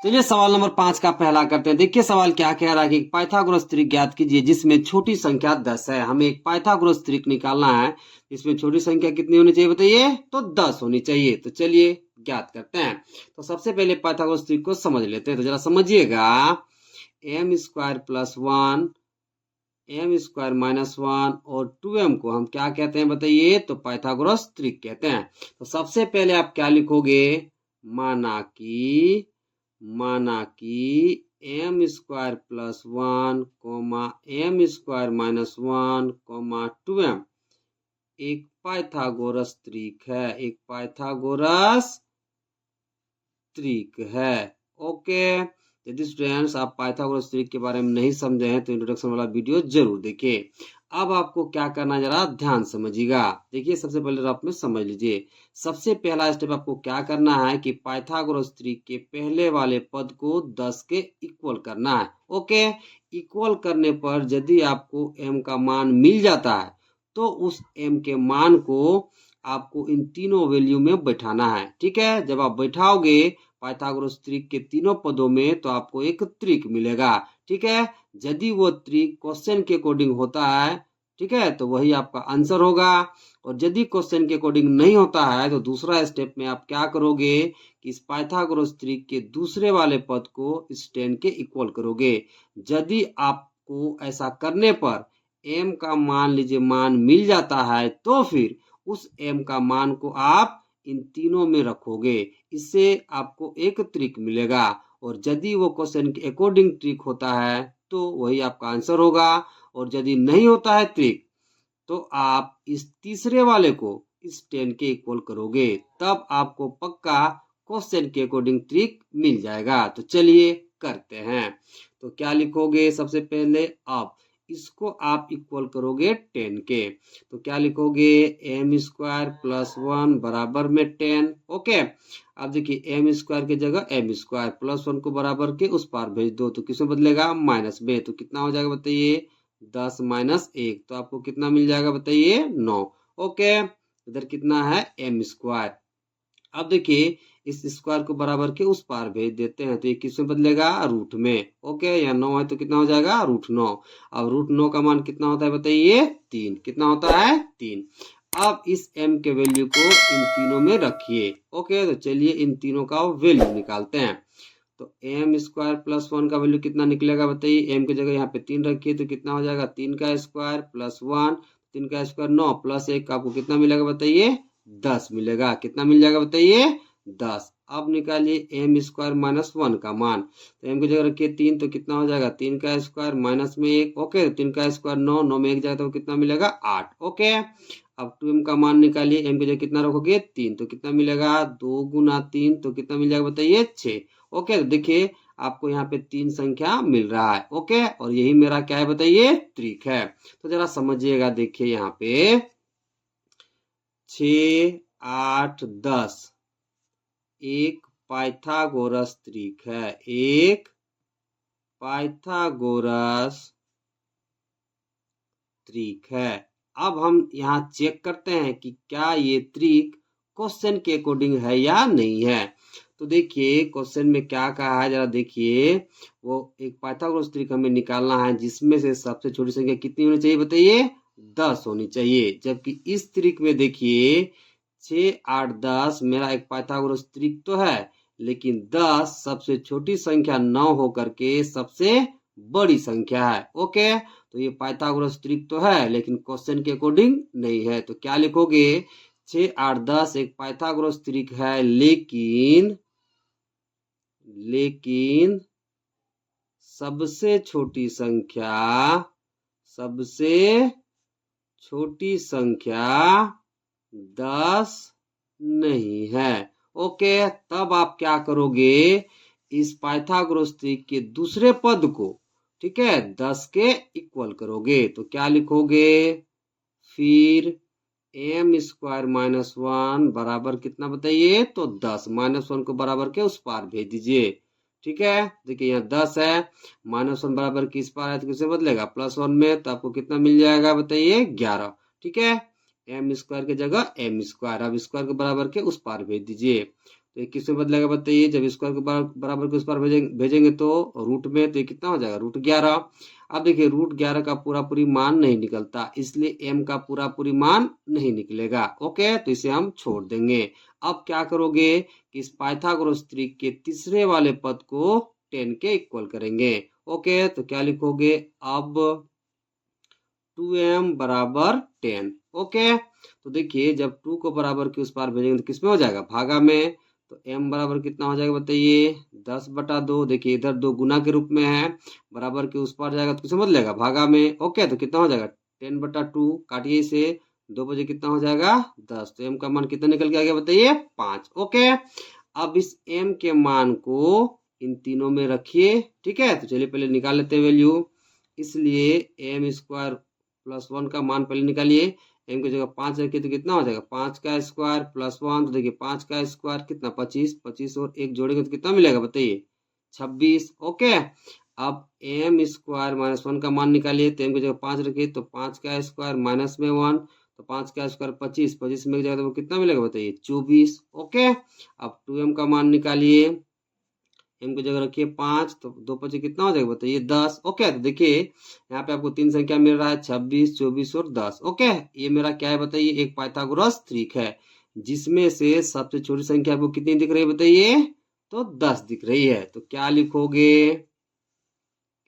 चलिए सवाल नंबर 5 का पहला करते हैं। देखिए सवाल क्या कह रहा है कि एक पाइथागोरस त्रिक ज्ञात कीजिए जिसमें छोटी संख्या 10 है। हमें एक पाइथागोरस त्रिक निकालना है, इसमें छोटी संख्या कितनी होनी चाहिए बताइए? तो 10 होनी चाहिए। तो चलिए ज्ञात करते हैं। तो सबसे पहले पाइथागोरस त्रिक को समझ लेते हैं। तो जरा समझिएगा, M square plus one, M square minus one और 2m को हम क्या कहते हैं बताइए? तो पाइथागोरस त्रिक कहते हैं। तो सबसे पहले आप क्या लिखोगे? माना कि M square plus one comma M square minus one comma 2m एक पाइथागोरस त्रिक है, एक पाइथागोरस त्रिक है। ओके, यदि स्टूडेंट्स आप पाइथागोरस त्रिक के बारे में नहीं समझे हैं तो इंट्रोडक्शन वाला वीडियो जरूर देखिए। अब आपको क्या करना है जरा ध्यान समझिएगा। देखिए सबसे पहले आप में समझ लीजिए। सबसे पहला स्टेप आपको क्या करना है कि पाइथागोरस त्रिक के पहले वाले पद को 10 के इक्वल करना है। ओके, इक्वल करने पर यदि आपको m का मान मिल जाता है तो उस m के मान को आपको इन तीनों वैल्यू में बैठाना है। ठीक है, जब आप बैठाओगे पाइथागोरस त्रिक के तीनों पदों में तो आपको एक त्रिक मिलेगा। ठीक है, यदि वो त्रिक क्वेश्चन के अकॉर्डिंग होता है, ठीक है, तो वही आपका आंसर होगा। और यदि क्वेश्चन के अकॉर्डिंग नहीं होता है तो दूसरा स्टेप में आप क्या करोगे कि इस पाइथागोरस त्रिक के दूसरे वाले पद को इस 10 के इक्वल करोगे। यदि आपको ऐसा करने पर m का मान लीजिए मान मिल जाता है तो फिर उस m का मान को आप इन तीनों में रखोगे, इससे आपको एक त्रिक मिलेगा। और यदि वो क्वेश्चन के अकॉर्डिंग ट्रिक होता है तो वही आपका आंसर होगा। और यदि नहीं होता है ट्रिक तो आप इस तीसरे वाले को इस 10 के इक्वल करोगे, तब आपको पक्का क्वेश्चन के अकॉर्डिंग ट्रिक मिल जाएगा। तो चलिए करते हैं। तो क्या लिखोगे? सबसे पहले अब इसको आप इक्वल करोगे 10 के। तो क्या लिखोगे? एम स्क्वायर प्लस वन बराबर में 10। ओके, अब देखिए एम स्क्वायर की जगह एम स्क्वायर प्लस वन को बराबर के उस पार भेज दो तो किसमें बदलेगा? माइनस में। तो कितना हो जाएगा बताइए? 10 माइनस 1, तो आपको कितना मिल जाएगा बताइए? 9। ओके, इधर कितना है? M square. अब देखिए इस स्क्वायर को बराबर के उस पार भेज देते हैं तो ये किसमें बदलेगा? रूट में। ओके, यहाँ 9 है तो कितना हो जाएगा? √9। अब √9 का मान कितना होता है बताइए? 3। कितना होता है? 3। अब इस m के वैल्यू को इन तीनों में रखिए। ओके, तो चलिए इन तीनों का वैल्यू निकालते हैं। तो एम स्क्वायर प्लस वन का वैल्यू कितना निकलेगा बताइए? एम की जगह यहाँ पे 3 रखिए तो कितना हो जाएगा? 3 का स्क्वायर प्लस वन, 3 का स्क्वायर 9 प्लस 1 आपको कितना मिलेगा बताइए? 10 मिलेगा। कितना मिल जाएगा बताइए? 10। अब निकालिए एम स्क्वायर माइनस वन का मान। तो एम की जगह रखिए 3 तो कितना हो जाएगा? 3 का स्क्वायर माइनस में 1। ओके, 3 का स्क्वायर 9, 9 में 1 जाएगा तो कितना मिलेगा? 8। ओके, अब 2m का मान निकालिए। m की जगह कितना रखोगे? 3 तो कितना मिलेगा? 2 गुना 3 तो कितना मिल जाएगा बताइए? 6। ओके, तो देखिए आपको यहाँ पे 3 संख्या मिल रहा है। ओके, और यही मेरा क्या है बताइए? त्रिक है। तो जरा समझिएगा, देखिए यहाँ पे 6, 8, 10 एक पाइथागोरस त्रिक है, एक पाइथागोरस त्रिक है। अब हम यहाँ चेक करते हैं कि क्या ये त्रिक क्वेश्चन के अकॉर्डिंग है या नहीं है। तो देखिए क्वेश्चन में क्या कहा है, जरा देखिए। वो एक पाइथागोरस त्रिक हमें निकालना है जिसमें से सबसे छोटी संख्या कितनी होनी चाहिए बताइए? 10 होनी चाहिए। जबकि इस त्रिक में देखिए 6, 8, 10 मेरा एक पाइथागोरस त्रिक तो है, लेकिन 10 सबसे छोटी संख्या 9 होकर के सबसे बड़ी संख्या है। ओके, तो ये पाइथागोरस त्रिक तो है लेकिन क्वेश्चन के अकॉर्डिंग नहीं है। तो क्या लिखोगे? 6, 8, 10 एक पाइथागोरस त्रिक है लेकिन सबसे छोटी संख्या 10 नहीं है। ओके, तब आप क्या करोगे? इस पाइथागोरस त्रिक के दूसरे पद को, ठीक है, 10 के इक्वल करोगे। तो क्या लिखोगे? फिर एम स्क्वायर माइनस वन बराबर कितना बताइए? तो 10। माइनस वन को बराबर के उस पार भेज दीजिए। ठीक है, देखिए यहाँ 10 है, माइनस वन बराबर किस पार है तो किससे बदलेगा? प्लस वन में। तो आपको कितना मिल जाएगा बताइए? 11। ठीक है, एम स्क्वायर की जगह एम स्क्वायर, अब स्क्वायर के बराबर के उस पार भेज दीजिए। तो ये किस में बदलेगा बताइए, जब स्क्वायर के बराबर के उस पार भेजेंगे तो रूट में, तो ये कितना हो जाएगा √11। अब देखिए √11 का पूरा पूरी मान नहीं निकलता, इसलिए m का पूरा पूरी मान नहीं निकलेगा। ओके, तो इसे हम छोड़ देंगे। अब क्या करोगे कि इस पाइथागोरस त्रिक के तीसरे वाले पद को 10 के इक्वल करेंगे। ओके, तो क्या लिखोगे, अब 2m बराबर 10। ओके, तो देखिए जब 2 को बराबर के उस पार भेजेंगे तो किसमें हो जाएगा, भागा में। तो m बराबर कितना हो जाएगा बताइए, 10/2। देखिए इधर 2 गुना के रूप में है, बराबर के उस पार जाएगा तो किसमें बदलेगा, भागा में। ओके, तो कितना हो जाएगा 10/2, काटिए इसे, 2 बजे कितना हो जाएगा 10। तो m का मान कितना निकल के आ गया बताइए, 5। ओके, अब इस m के मान को इन तीनों में रखिए। ठीक है, तो चलिए पहले निकाल लेते हैं वैल्यू। इसलिए m² + 1 का मान पहले निकालिए। m की जगह 5 रखिए तो कितना हो जाएगा, 5 का स्क्वायर + 1, तो देखिए 5 का स्क्वायर कितना, 25। 25 और 1 जोड़ेंगे तो कितना मिलेगा बताइए, 26। ओके, अब m² - 1 का मान निकालिए। तो m की जगह 5 रखिए तो 5 का स्क्वायर माइनस में 1, तो 5 का स्क्वायर 25। 25 में जाएगा तो वो कितना मिलेगा बताइए, 24। ओके, अब 2m का मान निकालिए। m की जगह रखिए 5, तो 2 5 कितना हो जाएगा बताइए, 10। ओके, तो देखिए यहाँ पे आपको 3 संख्या मिल रहा है, 26, 24 और 10। ओके, ये मेरा क्या है बताइए, एक पाइथागोरस त्रिक है, जिसमें से सबसे छोटी संख्या आपको कितनी दिख रही है बताइए, तो 10 दिख रही है। तो क्या लिखोगे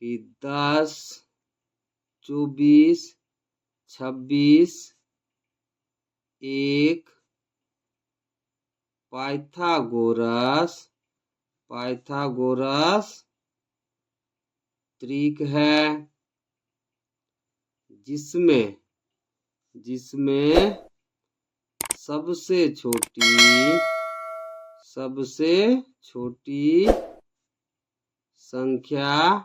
कि 10, 24, 26 एक पाइथागोरस त्रिक है, जिसमें सबसे छोटी संख्या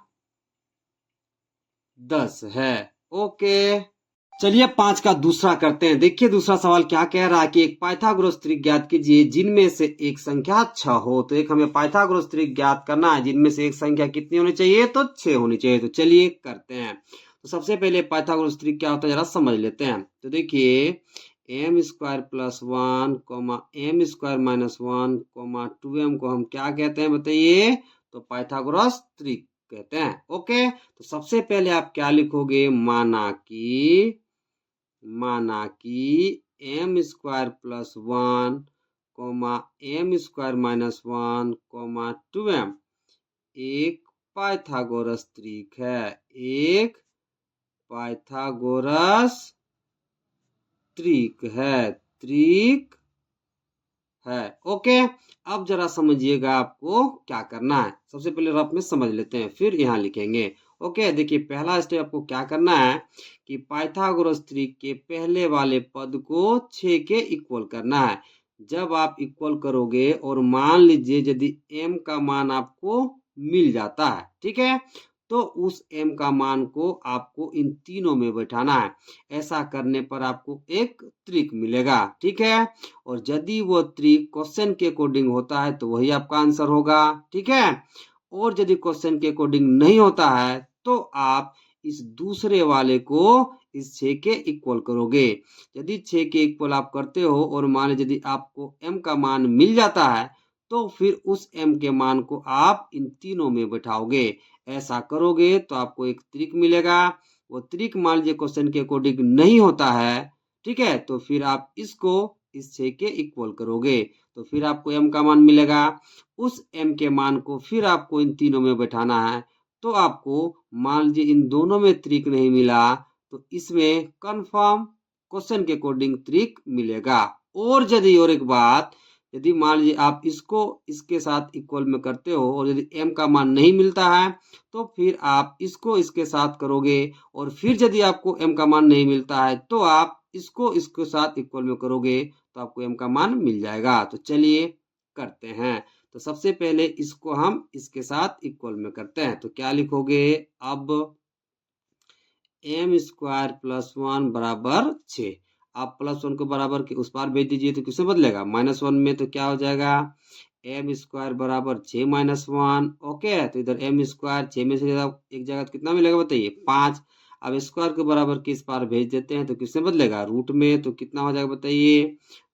10 है। ओके, चलिए 5 का दूसरा करते हैं। देखिए दूसरा सवाल क्या कह रहा है कि एक पाइथागोरस त्रिक ज्ञात कीजिए जिनमें से एक संख्या 6 हो। तो एक हमें पाइथागोरस त्रिक ज्ञात करना है जिनमें से एक संख्या कितनी होनी चाहिए, तो 6 होनी चाहिए। तो चलिए करते हैं। तो सबसे पहले पाइथागोरस त्रिक क्या होता है जरा समझ लेते हैं। तो देखिए m² + 1, m² - 1, 2m को हम क्या कहते हैं बताइए, तो पाइथागोरस त्रिक कहते हैं। ओके, तो सबसे पहले आप क्या लिखोगे, माना कि m² + 1, m² - 1, 2m एक पाइथागोरस त्रिक है, एक पाइथागोरस त्रिक है। ओके, अब जरा समझिएगा आपको क्या करना है। सबसे पहले रफ में समझ लेते हैं, फिर यहाँ लिखेंगे। ओके, देखिए पहला स्टेप आपको क्या करना है कि पाइथागोरस त्रिक के पहले वाले पद को 6 के इक्वल करना है। जब आप इक्वल करोगे और मान लीजिए यदि m का मान आपको मिल जाता है, ठीक है, तो उस m का मान को आपको इन तीनों में बैठाना है। ऐसा करने पर आपको एक त्रिक मिलेगा, ठीक है। और यदि वो त्रिक क्वेश्चन के अकॉर्डिंग होता है तो वही आपका आंसर होगा, ठीक है। और यदि क्वेश्चन के अकॉर्डिंग नहीं होता है तो आप इस दूसरे वाले को इस 6 के इक्वल करोगे। यदि 6 के इक्वल आप करते हो और मान लीजिए यदि आपको m का मान मिल जाता है तो फिर उस m के मान को आप इन तीनों में बैठाओगे। ऐसा करोगे तो आपको एक त्रिक मिलेगा। वो त्रिक मान लीजिए क्वेश्चन के अकॉर्डिंग नहीं होता है, ठीक है, तो फिर आप इसको इस 6 के इक्वल करोगे तो फिर आपको m का मान मिलेगा। उस m के मान को फिर आपको इन तीनों में बैठाना है। तो आपको मान लीजिए इन दोनों में त्रिक नहीं मिला तो इसमें कंफर्म क्वेश्चन के अकॉर्डिंग त्रिक मिलेगा। और यदि और एक बात, यदि मान लीजिए आप इसको इसके साथ इक्वल में करते हो और यदि m का मान नहीं मिलता है तो फिर आप इसको इसके साथ करोगे और फिर यदि आपको m का मान नहीं मिलता है तो आप इसको इसके साथ इक्वल में करोगे तो आपको m का मान मिल जाएगा। तो चलिए करते हैं। तो सबसे पहले इसको हम इसके साथ इक्वल में करते हैं। तो क्या लिखोगे, अब m² + 1 बराबर 6। आप +1 को बराबर के उस पार भेज दीजिए तो किससे बदलेगा, -1 में। तो क्या हो जाएगा, m² बराबर 6 - 1। ओके, तो इधर m² 6 में से एक जगह कितना मिलेगा बताइए, 5। अब स्क्वायर के बराबर के इस पार भेज देते हैं तो किसमें बदलेगा, रूट में। तो कितना हो जाएगा बताइए,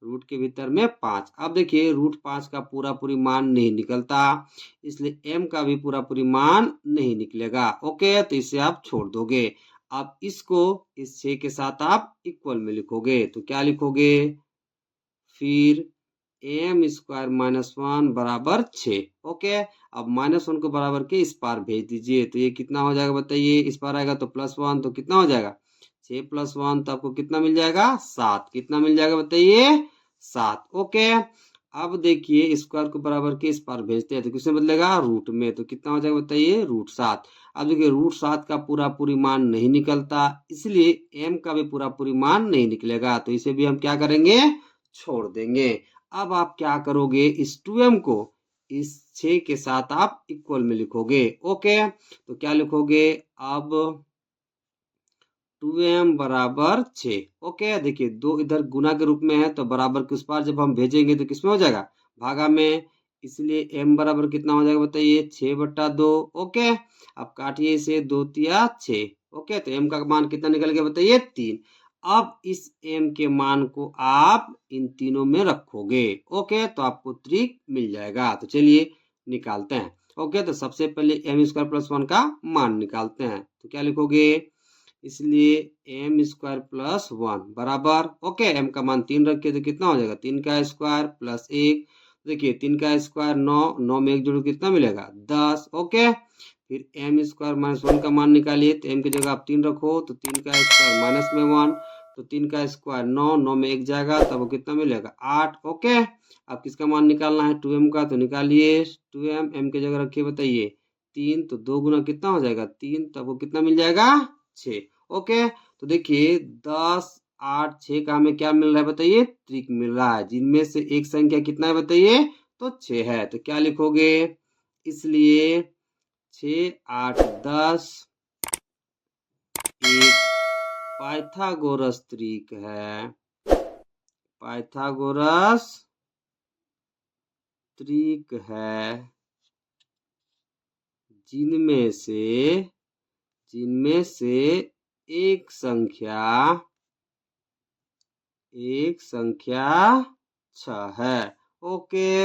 रूट के भीतर में 5। अब देखिए रूट 5 का पूरा पूरी मान नहीं निकलता, इसलिए m का भी पूरा पूरी मान नहीं निकलेगा। ओके, तो इसे आप छोड़ दोगे। अब इसको इस 6 के साथ आप इक्वल में लिखोगे, तो क्या लिखोगे, फिर एम स्क्वायर माइनस 1 बराबर 6। ओके, अब -1 को बराबर के इस पार भेज दीजिए, तो ये कितना हो जाएगा बताइए, इस पार आएगा तो +1, तो कितना हो जाएगा 6 + 1, तो आपको कितना मिल जाएगा 7। कितना मिल जाएगा बताइए 7। ओके, अब देखिए स्क्वायर को बराबर के इस पार भेजते हैं तो किसमें बदलेगा, रूट में। तो कितना हो जाएगा बताइए √7। अब देखिए √7 का पूरा पूरी मान नहीं निकलता, इसलिए m का भी पूरा पूरी मान नहीं निकलेगा, तो इसे भी हम क्या करेंगे, छोड़ देंगे। अब आप क्या करोगे, इस 2m को इस 6 के साथ आप इक्वल में लिखोगे। ओके, तो क्या लिखोगे, अब 2m बराबर 6। ओके, देखिए 2 इधर गुना के रूप में है, तो बराबर के उस पार जब हम भेजेंगे तो किसमें हो जाएगा, भागा में, इसलिए m बराबर कितना हो जाएगा बताइए 6/2। ओके, अब काटिए इसे, 2 तिया 6। ओके, तो m का मान कितना निकल गया बताइए 3। अब इस m के मान को आप इन तीनों में रखोगे। ओके, तो आपको त्रिक मिल जाएगा। तो चलिए निकालते हैं। ओके, तो सबसे पहले m² + 1 का मान निकालते हैं, तो क्या लिखोगे, इसलिए m² + 1 बराबर, ओके m का मान 3 रखे तो कितना हो जाएगा, 3 का स्क्वायर + 1। देखिए 3 का स्क्वायर 9, 9 में 1 जोड़ो कितना मिलेगा 10। ओके, फिर m² - 1 का मान निकालिए, तो m की जगह आप 3 रखो, तो 3 का स्क्वायर माइनस में 1, तो 3 का स्क्वायर 9, 9 में 1 जाएगा तब वो कितना मिलेगा 8। ओके, अब किसका मान निकालना है 2m का, तो निकालिए 2m, m की जगह रखिए बताइए 3, तो 2 गुना कितना हो जाएगा 3, तब वो कितना मिल जाएगा 6। ओके, तो देखिए 10, 8, 6 का हमें क्या मिल रहा है बताइए, त्रिक मिल रहा है, जिनमें से एक संख्या कितना है बताइए, तो 6 है। तो क्या लिखोगे, इसलिए 6, 8, 10 एक पाइथागोरस त्रिक है, पाइथागोरस त्रिक है, जिनमें से एक संख्या 6 है। ओके।